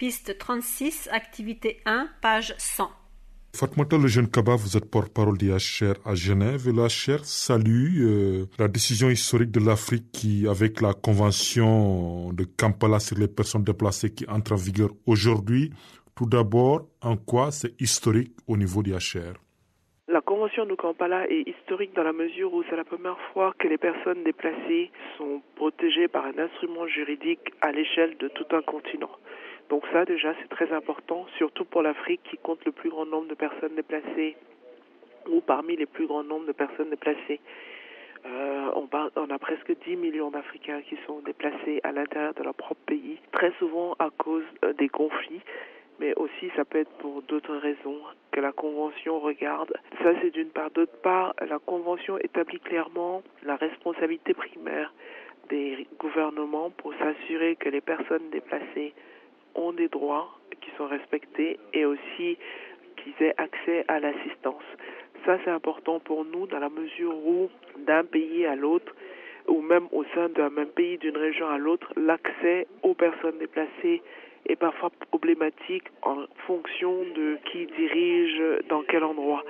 Piste 36, activité 1, page 100. Fatmata Le Jeune Kaba, vous êtes porte-parole du HCR à Genève. Et le HCR salue la décision historique de l'Afrique qui, avec la convention de Kampala sur les personnes déplacées qui entre en vigueur aujourd'hui, tout d'abord, en quoi c'est historique au niveau du HCR? La Convention de Kampala est historique dans la mesure où c'est la première fois que les personnes déplacées sont protégées par un instrument juridique à l'échelle de tout un continent. Donc ça, déjà, c'est très important, surtout pour l'Afrique qui compte le plus grand nombre de personnes déplacées ou parmi les plus grands nombres de personnes déplacées. On a presque 10 millions d'Africains qui sont déplacés à l'intérieur de leur propre pays, très souvent à cause des conflits, mais aussi ça peut être pour d'autres raisons que la Convention regarde. Ça, c'est d'une part. D'autre part, la Convention établit clairement la responsabilité primaire des gouvernements pour s'assurer que les personnes déplacées ont des droits qui sont respectés et aussi qu'ils aient accès à l'assistance. Ça, c'est important pour nous dans la mesure où, d'un pays à l'autre, ou même au sein d'un même pays, d'une région à l'autre, l'accès aux personnes déplacées est parfois problématique en fonction de qui dirige dans quel endroit.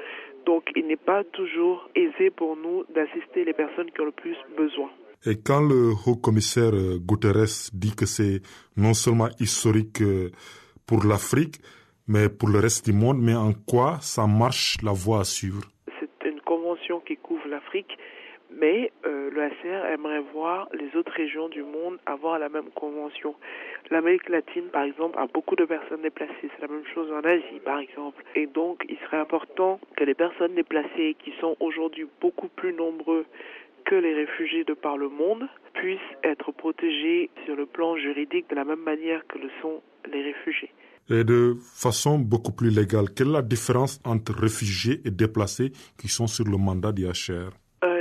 Donc, il n'est pas toujours aisé pour nous d'assister les personnes qui ont le plus besoin. Et quand le haut-commissaire Guterres dit que c'est non seulement historique pour l'Afrique, mais pour le reste du monde, mais en quoi ça marche la voie à suivre? C'est une convention qui couvre l'Afrique, mais le HCR aimerait voir les autres régions du monde avoir la même convention. L'Amérique latine, par exemple, a beaucoup de personnes déplacées. C'est la même chose en Asie, par exemple. Et donc, il serait important que les personnes déplacées, qui sont aujourd'hui beaucoup plus nombreux que les réfugiés de par le monde, puissent être protégées sur le plan juridique de la même manière que le sont les réfugiés. Et de façon beaucoup plus légale, quelle est la différence entre réfugiés et déplacés qui sont sur le mandat du HCR?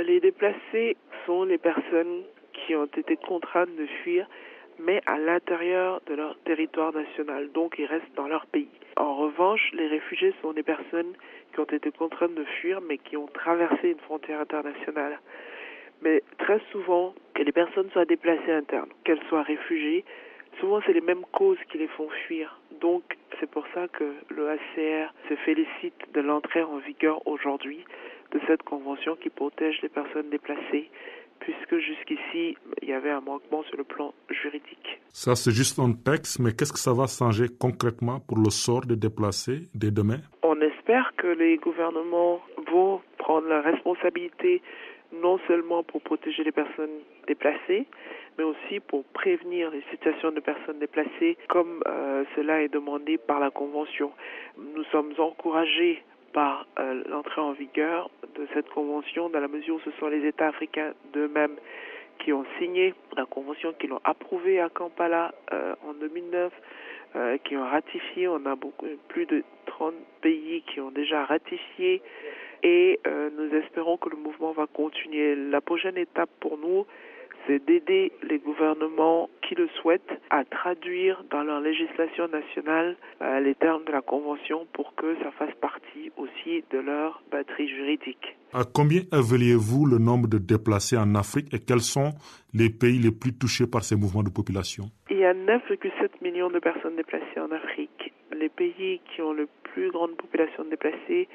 Les déplacés sont les personnes qui ont été contraintes de fuir, mais à l'intérieur de leur territoire national, donc ils restent dans leur pays. En revanche, les réfugiés sont des personnes qui ont été contraintes de fuir, mais qui ont traversé une frontière internationale. Mais très souvent, que les personnes soient déplacées internes, qu'elles soient réfugiées, souvent c'est les mêmes causes qui les font fuir. Donc c'est pour ça que le HCR se félicite de l'entrée en vigueur aujourd'hui de cette convention qui protège les personnes déplacées, puisque jusqu'ici, il y avait un manquement sur le plan juridique. Ça, c'est juste un texte, mais qu'est-ce que ça va changer concrètement pour le sort des déplacés dès demain? On espère que les gouvernements vont prendre la responsabilité non seulement pour protéger les personnes déplacées, mais aussi pour prévenir les situations de personnes déplacées comme cela est demandé par la Convention. Nous sommes encouragés par l'entrée en vigueur de cette convention dans la mesure où ce sont les États africains d'eux-mêmes qui ont signé la convention, qui l'ont approuvée à Kampala en 2009, qui ont ratifié. On a plus de 30 pays qui ont déjà ratifié et nous espérons que le mouvement va continuer. La prochaine étape pour nous, c'est d'aider les gouvernements qui le souhaitent à traduire dans leur législation nationale les termes de la Convention pour que ça fasse partie aussi de leur batterie juridique. À combien évaluez-vous le nombre de déplacés en Afrique et quels sont les pays les plus touchés par ces mouvements de population? Il y a 9,7 millions de personnes déplacées en Afrique. Les pays qui ont le plus grande population de déplacés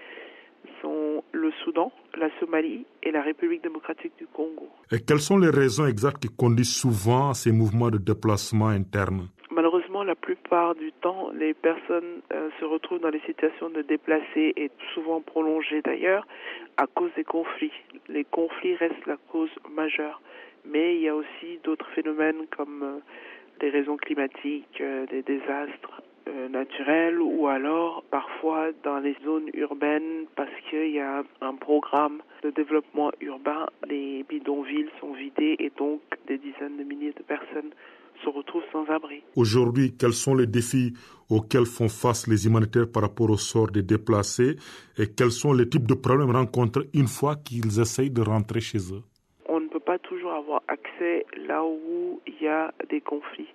sont le Soudan, la Somalie et la République démocratique du Congo. Et quelles sont les raisons exactes qui conduisent souvent à ces mouvements de déplacement interne? Malheureusement, la plupart du temps, les personnes se retrouvent dans des situations de déplacés et souvent prolongées d'ailleurs à cause des conflits. Les conflits restent la cause majeure, mais il y a aussi d'autres phénomènes comme des raisons climatiques, des désastres naturels ou alors parfois dans les zones urbaines parce qu'il y a un programme de développement urbain, les bidonvilles sont vidés et donc des dizaines de milliers de personnes se retrouvent sans abri. Aujourd'hui, quels sont les défis auxquels font face les humanitaires par rapport au sort des déplacés et quels sont les types de problèmes rencontrés une fois qu'ils essayent de rentrer chez eux? On ne peut pas toujours avoir accès là où il y a des conflits.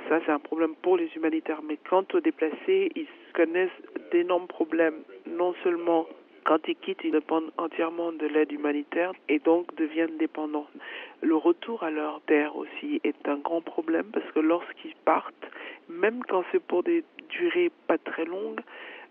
Ça, c'est un problème pour les humanitaires. Mais quant aux déplacés, ils connaissent d'énormes problèmes. Non seulement quand ils quittent, ils dépendent entièrement de l'aide humanitaire et donc deviennent dépendants. Le retour à leur terre aussi est un grand problème parce que lorsqu'ils partent, même quand c'est pour des durées pas très longues,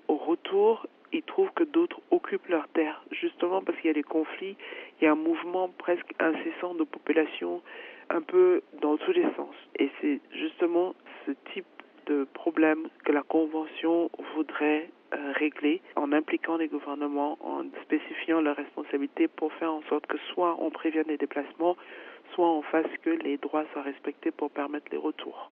au retour, ils trouvent que d'autres occupent leurs terres, justement parce qu'il y a des conflits, il y a un mouvement presque incessant de population un peu dans tous les sens. Et c'est justement ce type de problème que la Convention voudrait régler en impliquant les gouvernements, en spécifiant leurs responsabilités pour faire en sorte que soit on prévienne les déplacements, soit on fasse que les droits soient respectés pour permettre les retours.